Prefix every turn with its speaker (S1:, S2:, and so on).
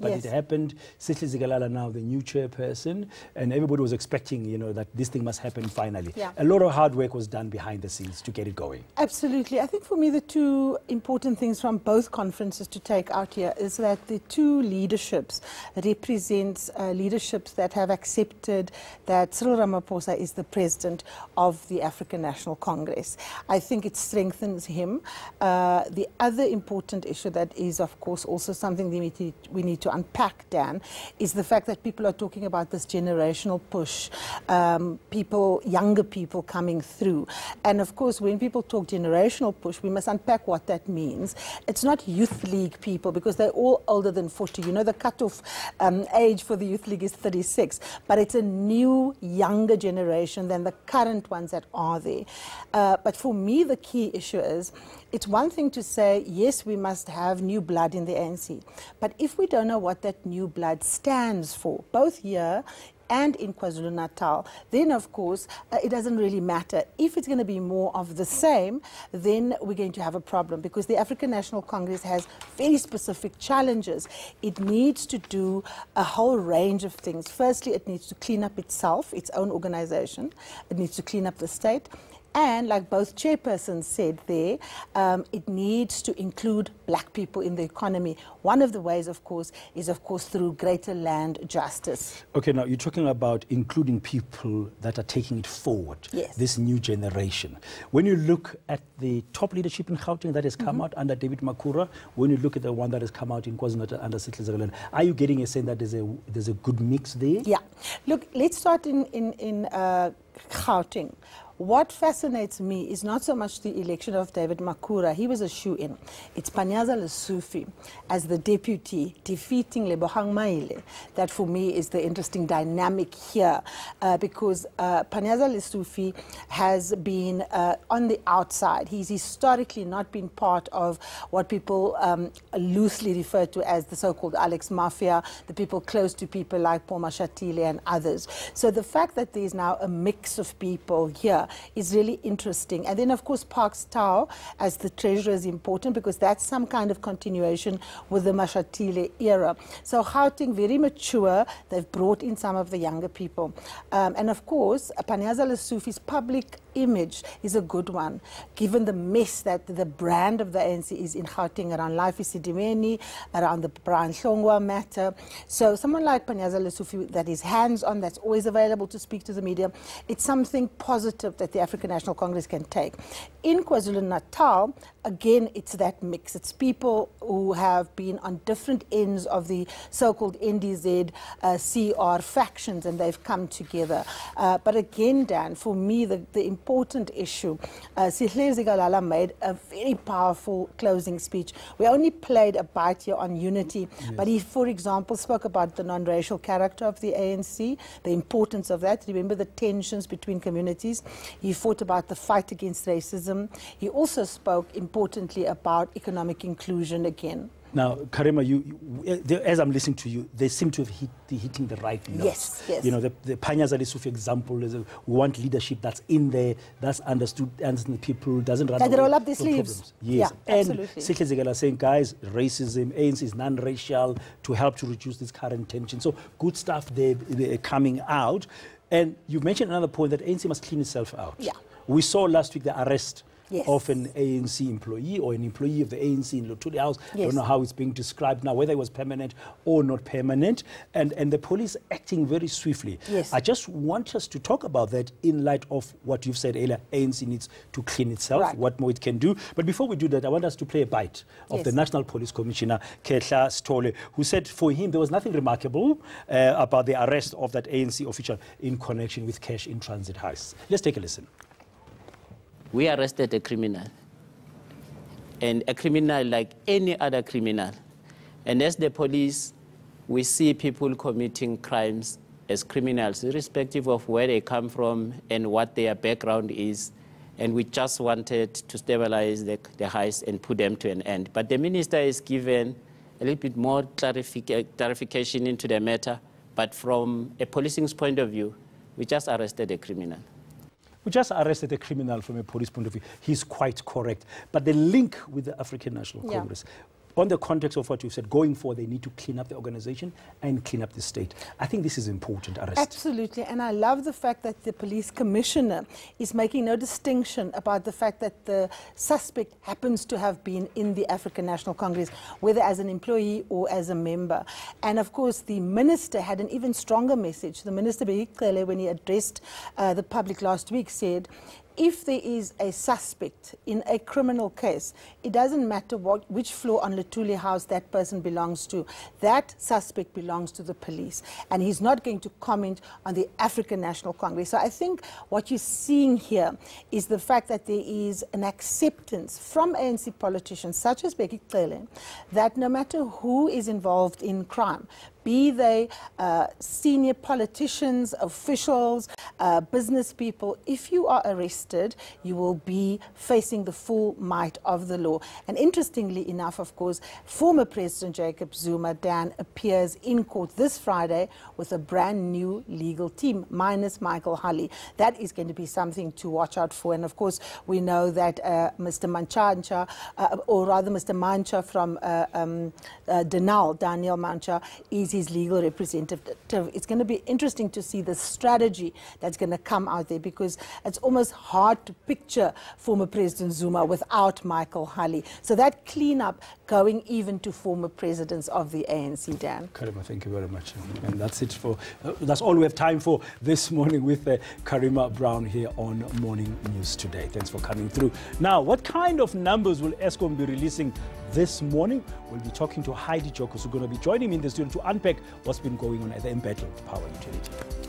S1: but it happened. Sihle Zikalala now the new chairperson, and everybody was expecting, you know, that this thing must happen finally.
S2: Yeah.
S1: A lot of hard work was done behind the scenes to get it going.
S2: Absolutely. I think for me the two important things from both conferences to take out here is that the two leaderships represents leaderships that have accepted that Cyril Ramaphosa is the president of the African National Congress. I think it strengthens him. The other important issue that is, of course, also something we need to unpack, Dan, is the fact that people are talking about this generational push, younger people coming through. And of course, when people talk generational push, we must unpack what that means. It's not youth league people, because they're all older than 40. You know, the cutoff age for the youth league is 36, but it's a new, younger generation than the current ones that are there. But for me, the key issue is, it's one thing to say, yes, we must have new blood in the ANC, but if we don't know what that new blood stands for, both here and in KwaZulu-Natal, then of course it doesn't really matter. If it's going to be more of the same, then we're going to have a problem, because the African National Congress has very specific challenges. It needs to do a whole range of things. Firstly, it needs to clean up itself, its own organization. It needs to clean up the state. And like both chairpersons said there, it needs to include black people in the economy. One of the ways, of course, is through greater land justice.
S1: Okay, now you're talking about including people that are taking it forward, this new generation. When you look at the top leadership in Gauteng that has come out under David Makura, when you look at the one that has come out in KwaZulu-Natal under Sihle Zikalala, are you getting a sense that there's a good mix there?
S2: Yeah. Look, let's start in Gauteng. What fascinates me is not so much the election of David Makura. He was a shoe-in. It's Panyaza Lesufi as the deputy defeating Lebogang Maile that for me is the interesting dynamic here, because Panyaza Lesufi has been on the outside. He's historically not been part of what people loosely refer to as the so-called Alex Mafia, the people close to people like Paul Mashatile and others. So the fact that there's now a mix of people here is really interesting. And then, of course, Parks Tau as the treasurer is important, because that's some kind of continuation with the Mashatile era. So Gauteng, very mature. They've brought in some of the younger people. And, of course, Panyaza Lesufi's public image is a good one, given the mess that the brand of the ANC is in Gauteng around Life Isidimeni, around the Brian Hlongwa matter. So someone like Panyaza Lesufi that is hands-on, that's always available to speak to the media, it's something positive that the African National Congress can take. In KwaZulu-Natal, again, it's that mix. It's people who have been on different ends of the so-called NDZ CR factions, and they've come together. But again, Dan, for me, the important issue, Sihle Zikalala made a very powerful closing speech. We only played a bite here on unity, but he, for example, spoke about the non-racial character of the ANC, the importance of that. Remember the tensions between communities. He fought about the fight against racism. He also spoke, importantly, about economic inclusion again.
S1: Now, Karima, as I'm listening to you, they seem to have hitting the right notes.
S2: Yes, yes.
S1: You know, the Panyaza Lesufi example is we want leadership that's in there, that's understood the people, doesn't run away
S2: they roll up their
S1: from
S2: sleeves.
S1: problems. Yes.
S2: Yeah,
S1: and
S2: absolutely.
S1: Sihle Zikalala saying, guys, racism, ANC is non-racial to help to reduce this current tension. So good stuff there coming out. And you mentioned another point that ANC must clean itself out.
S2: Yeah.
S1: We saw last week the arrest
S2: of
S1: an ANC employee or an employee of the ANC in Lotuli House. I
S2: Yes.
S1: don't know how it's being described now, whether it was permanent or not permanent, and the police acting very swiftly.
S2: Yes.
S1: I just want us to talk about that in light of what you've said earlier. ANC needs to clean itself, what more it can do. But before we do that, I want us to play a bite of the National Police Commissioner, Kehla Stole, who said for him there was nothing remarkable about the arrest of that ANC official in connection with cash in transit heists. Let's take a listen.
S3: We arrested a criminal, and a criminal like any other criminal. And as the police, we see people committing crimes as criminals, irrespective of where they come from and what their background is. And we just wanted to stabilize the heist and put them to an end. But the minister is given a little bit more clarification into the matter. But from a policing's point of view, we just arrested a criminal.
S1: We just arrested a criminal from a police point of view. He's quite correct. But the link with the African National Congress, on the context of what you've said, going forward, they need to clean up the organization and clean up the state. I think this is important, Arrest.
S2: Absolutely, and I love the fact that the police commissioner is making no distinction about the fact that the suspect happens to have been in the African National Congress, whether as an employee or as a member. And of course, the minister had an even stronger message. The minister, when he addressed the public last week, said, if there is a suspect in a criminal case, it doesn't matter which floor on Luthuli House that person belongs to. That suspect belongs to the police. And he's not going to comment on the African National Congress. So I think what you're seeing here is the fact that there is an acceptance from ANC politicians, such as Becky Cele, that no matter who is involved in crime, be they senior politicians, officials, business people, if you are arrested, you will be facing the full might of the law. And interestingly enough, of course, former President Jacob Zuma, Dan, appears in court this Friday with a brand new legal team, minus Michael Hulley. That is going to be something to watch out for. And of course, we know that Mr. Mancha, or rather Mr. Mancha from Daniel Mancha, is his legal representative. It's going to be interesting to see the strategy that's going to come out there, because it's almost hard to picture former President Zuma without Michael Hulley. So that cleanup going even to former presidents of the ANC, Dan.
S1: Karima, thank you very much. And that's it for, that's all we have time for this morning with Karima Brown here on Morning News Today. Thanks for coming through. Now, what kind of numbers will Eskom be releasing this morning? We'll be talking to Heidi Jokos, who's going to be joining me in the studio to unpack what's been going on at the embattled power utility.